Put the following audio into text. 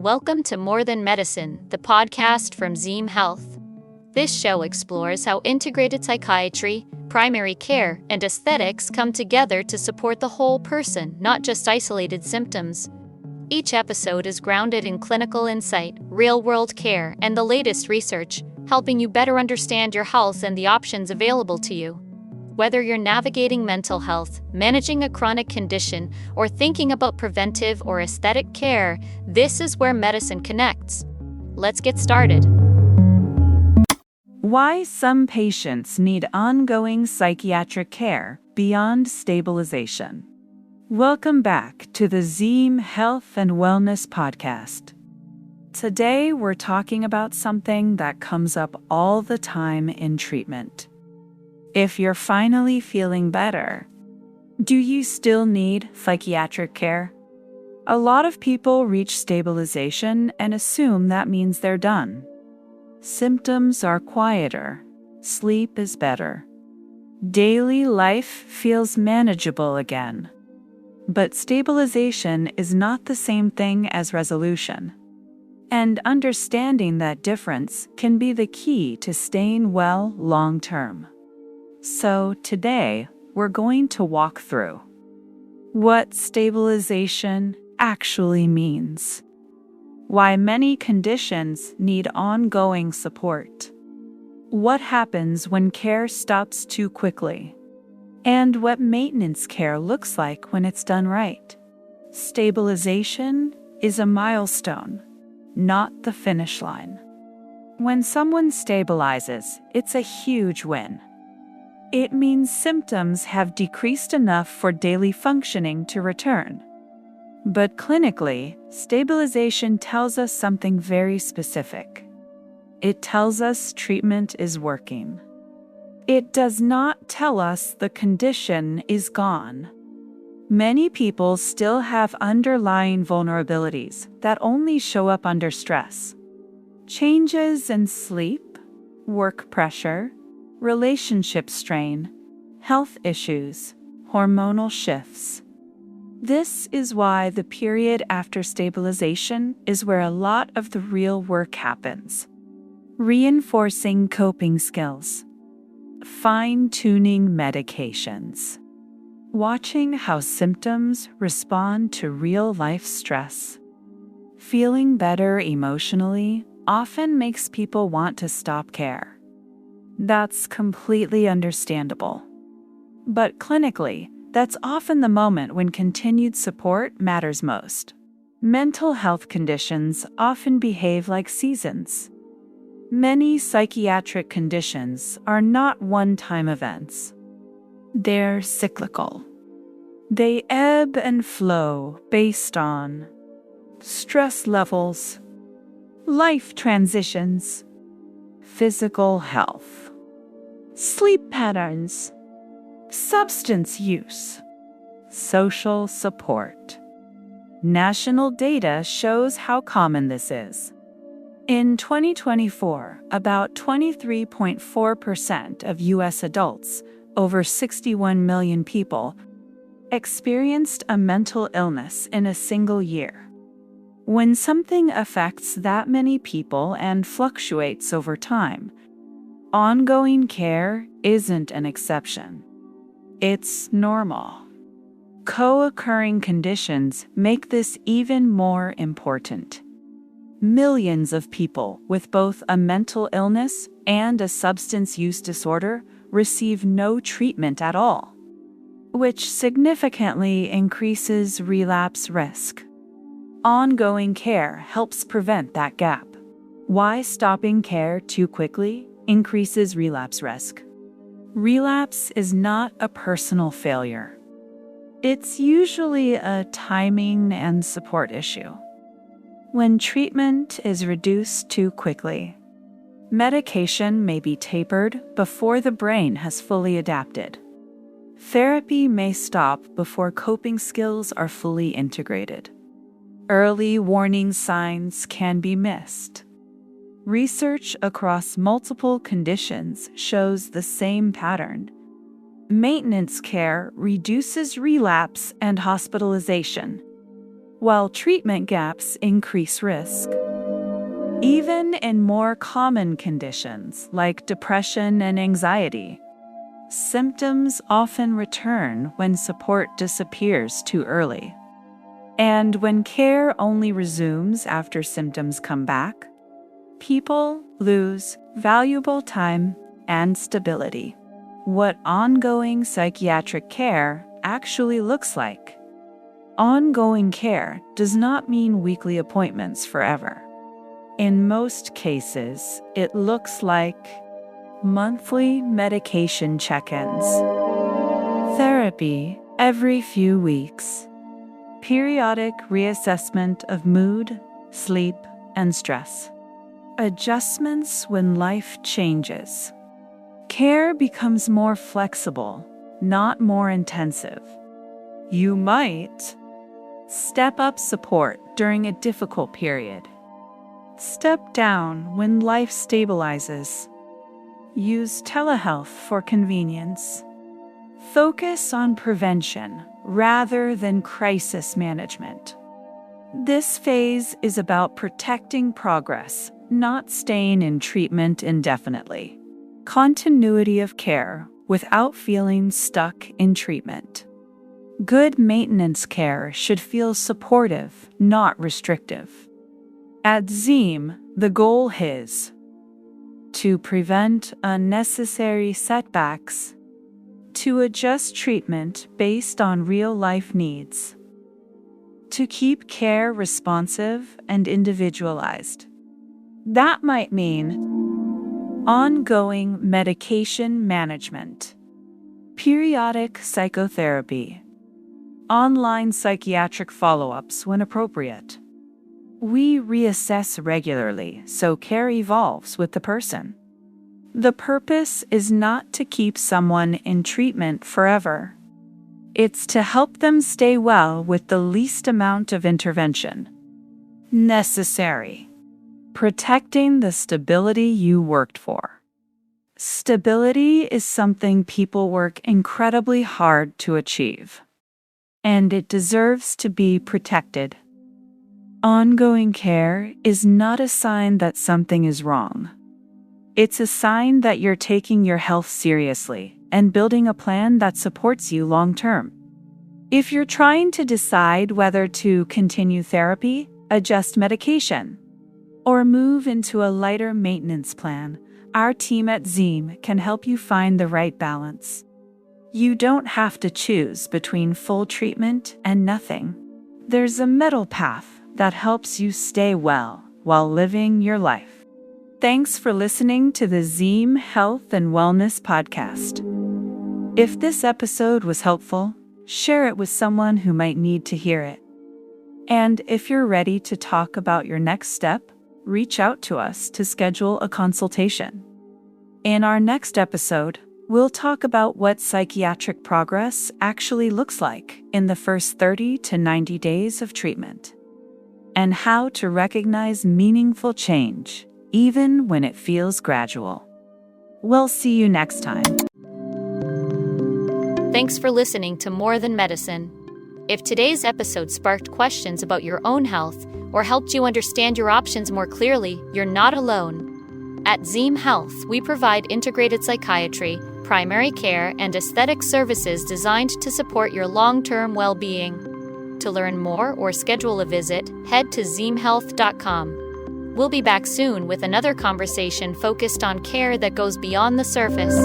Welcome to More Than Medicine, the podcast from Zeam Health. This show explores how integrated psychiatry, primary care, and aesthetics come together to support the whole person, not just isolated symptoms. Each episode is grounded in clinical insight, real-world care, and the latest research, helping you better understand your health and the options available to you. Whether you're navigating mental health, managing a chronic condition, or thinking about preventive or aesthetic care, this is where medicine connects. Let's get started. Why some patients need ongoing psychiatric care beyond stabilization. Welcome back to the Zeam Health and Wellness Podcast. Today we're talking about something that comes up all the time in treatment. If you're finally feeling better, do you still need psychiatric care? A lot of people reach stabilization and assume that means they're done. Symptoms are quieter, sleep is better. Daily life feels manageable again. But stabilization is not the same thing as resolution. And understanding that difference can be the key to staying well long-term. So today, we're going to walk through what stabilization actually means, why many conditions need ongoing support, what happens when care stops too quickly, and what maintenance care looks like when it's done right. Stabilization is a milestone, not the finish line. When someone stabilizes, it's a huge win. It means symptoms have decreased enough for daily functioning to return. But clinically, stabilization tells us something very specific. It tells us treatment is working. It does not tell us the condition is gone. Many people still have underlying vulnerabilities that only show up under stress. Changes in sleep, work pressure, relationship strain, health issues, hormonal shifts. This is why the period after stabilization is where a lot of the real work happens. Reinforcing coping skills, fine-tuning medications, watching how symptoms respond to real-life stress. Feeling better emotionally often makes people want to stop care. That's completely understandable. But clinically, that's often the moment when continued support matters most. Mental health conditions often behave like seasons. Many psychiatric conditions are not one-time events. They're cyclical. They ebb and flow based on stress levels, life transitions, physical health, sleep patterns, substance use, social support. National data shows how common this is. In 2024, about 23.4% of U.S. adults, over 61 million people, experienced a mental illness in a single year. When something affects that many people and fluctuates over time, ongoing care isn't an exception. It's normal. Co-occurring conditions make this even more important. Millions of people with both a mental illness and a substance use disorder receive no treatment at all, which significantly increases relapse risk. Ongoing care helps prevent that gap. Why stopping care too quickly increases relapse risk? Relapse is not a personal failure. It's usually a timing and support issue. When treatment is reduced too quickly, medication may be tapered before the brain has fully adapted. Therapy may stop before coping skills are fully integrated. Early warning signs can be missed. Research across multiple conditions shows the same pattern. Maintenance care reduces relapse and hospitalization. while treatment gaps increase risk. Even in more common conditions like depression and anxiety, symptoms often return when support disappears too early. And when care only resumes after symptoms come back, people lose valuable time and stability. What ongoing psychiatric care actually looks like. Ongoing care does not mean weekly appointments forever. In most cases, it looks like monthly medication check-ins, therapy every few weeks, periodic reassessment of mood, sleep, and stress, adjustments when life changes. Care becomes more flexible, not more intensive. You might step up support during a difficult period. Step down when life stabilizes. Use telehealth for convenience. Focus on prevention rather than crisis management. This phase is about protecting progress, not staying in treatment indefinitely. Continuity of care without feeling stuck in treatment. Good maintenance care should feel supportive, not restrictive. At Zeam, the goal is to prevent unnecessary setbacks, to adjust treatment based on real-life needs, to keep care responsive and individualized. That might mean ongoing medication management, periodic psychotherapy, online psychiatric follow-ups when appropriate. We reassess regularly so care evolves with the person. The purpose is not to keep someone in treatment forever. It's to help them stay well with the least amount of intervention necessary. Protecting the stability you worked for. Stability is something people work incredibly hard to achieve, and it deserves to be protected. Ongoing care is not a sign that something is wrong. It's a sign that you're taking your health seriously and building a plan that supports you long-term. If you're trying to decide whether to continue therapy, adjust medication, or move into a lighter maintenance plan, our team at Zeam can help you find the right balance. You don't have to choose between full treatment and nothing. There's a middle path that helps you stay well while living your life. Thanks for listening to the Zeam Health and Wellness Podcast. If this episode was helpful, share it with someone who might need to hear it. And if you're ready to talk about your next step, reach out to us to schedule a consultation. In our next episode, we'll talk about what psychiatric progress actually looks like in the first 30 to 90 days of treatment, and how to recognize meaningful change, even when it feels gradual. We'll see you next time. Thanks for listening to More Than Medicine. If today's episode sparked questions about your own health or helped you understand your options more clearly, you're not alone. At Zeam Health, we provide integrated psychiatry, primary care, and aesthetic services designed to support your long-term well-being. To learn more or schedule a visit, head to zeamhealth.com. We'll be back soon with another conversation focused on care that goes beyond the surface.